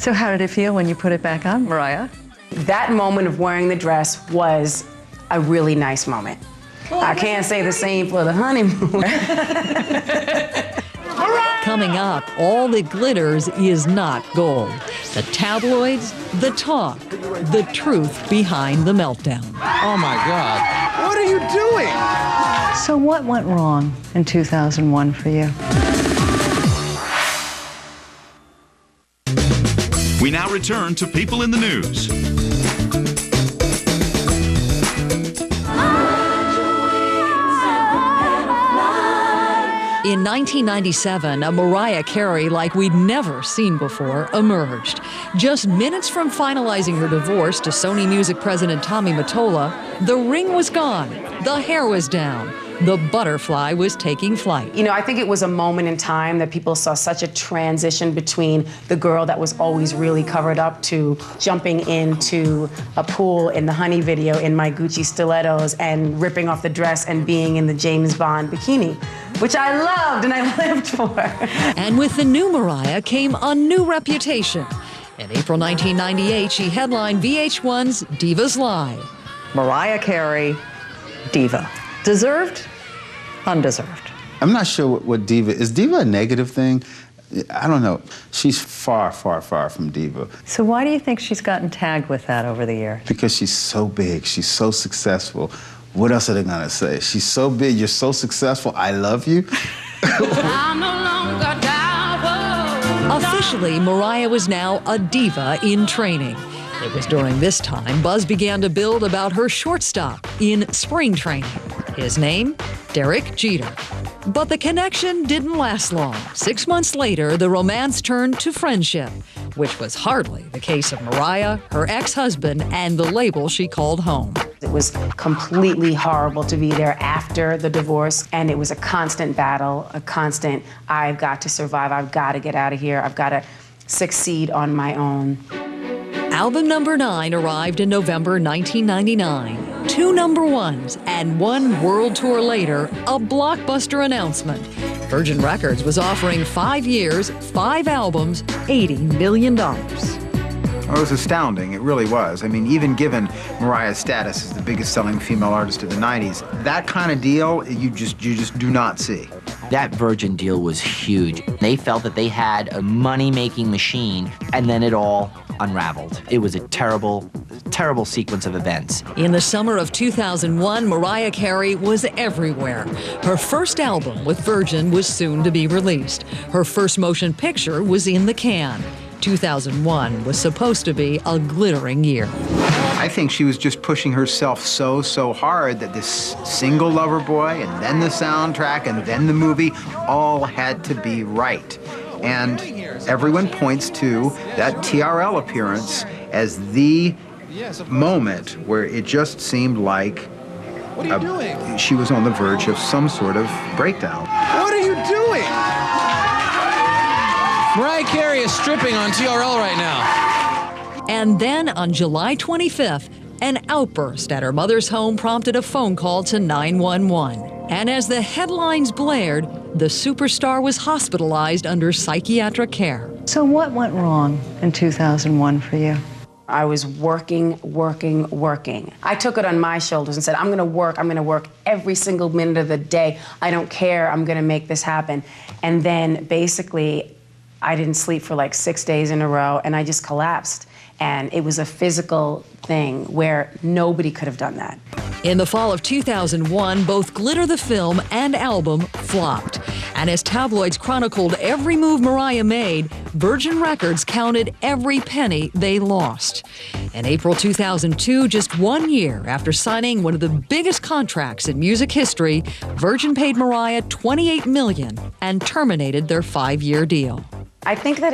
So how did it feel when you put it back on, Mariah? That moment of wearing the dress was a really nice moment. I can't say the same for the honeymoon. Coming up, all that glitters is not gold. The tabloids, the talk, the truth behind the meltdown. Oh my God, what are you doing? So what went wrong in 2001 for you? We now return to People in the News. In 1997, a Mariah Carey like we'd never seen before emerged. Just minutes from finalizing her divorce to Sony Music president Tommy Mottola, the ring was gone, the hair was down, the butterfly was taking flight. You know, I think it was a moment in time that people saw such a transition between the girl that was always really covered up to jumping into a pool in the Honey video in my Gucci stilettos and ripping off the dress and being in the James Bond bikini, which I loved and I lived for. And with the new Mariah came a new reputation. In April 1998, she headlined VH1's Divas Live. Mariah Carey, diva. Deserved? Undeserved. I'm not sure what diva is. Diva a negative thing? I don't know. She's far, far, far from diva. So why do you think she's gotten tagged with that over the years? Because she's so big, she's so successful. What else are they gonna say? She's so big, you're so successful, I love you. I'm no longer doubtful. Officially, Mariah was now a diva in training. It was during this time buzz began to build about her shortstop in spring training. His name, Derek Jeter. But the connection didn't last long. 6 months later, the romance turned to friendship, which was hardly the case of Mariah, her ex-husband, and the label she called home. It was completely horrible to be there after the divorce, and it was a constant battle, a constant, I've got to survive, I've got to get out of here, I've got to succeed on my own. Album number 9 arrived in November 1999. 2 number ones and 1 world tour later, a blockbuster announcement. Virgin Records was offering 5 years, 5 albums, $80 million. It was astounding, it really was. I mean, even given Mariah's status as the biggest selling female artist of the 90s, that kind of deal, you just do not see. That Virgin deal was huge. They felt that they had a money-making machine, and then it all unraveled. It was a terrible, terrible sequence of events. In the summer of 2001, Mariah Carey was everywhere. Her first album with Virgin was soon to be released. Her first motion picture was in the can. 2001 was supposed to be a glittering year. I think she was just pushing herself so hard that this single Lover Boy and then the soundtrack and then the movie all had to be right. And everyone points to that TRL appearance as the moment where it just seemed like she was on the verge of some sort of breakdown. What are you doing? Mariah Carey is stripping on TRL right now. And then on July 25th, an outburst at her mother's home prompted a phone call to 911. And as the headlines blared, the superstar was hospitalized under psychiatric care. So what went wrong in 2001 for you? I was working. I took it on my shoulders and said, I'm gonna work every single minute of the day. I don't care, I'm gonna make this happen. And then basically, I didn't sleep for like 6 days in a row, and I just collapsed. And it was a physical thing where nobody could have done that. In the fall of 2001, both Glitter the film and album flopped. And as tabloids chronicled every move Mariah made, Virgin Records counted every penny they lost. In April 2002, just 1 year after signing one of the biggest contracts in music history, Virgin paid Mariah $28 million and terminated their 5-year deal. I think that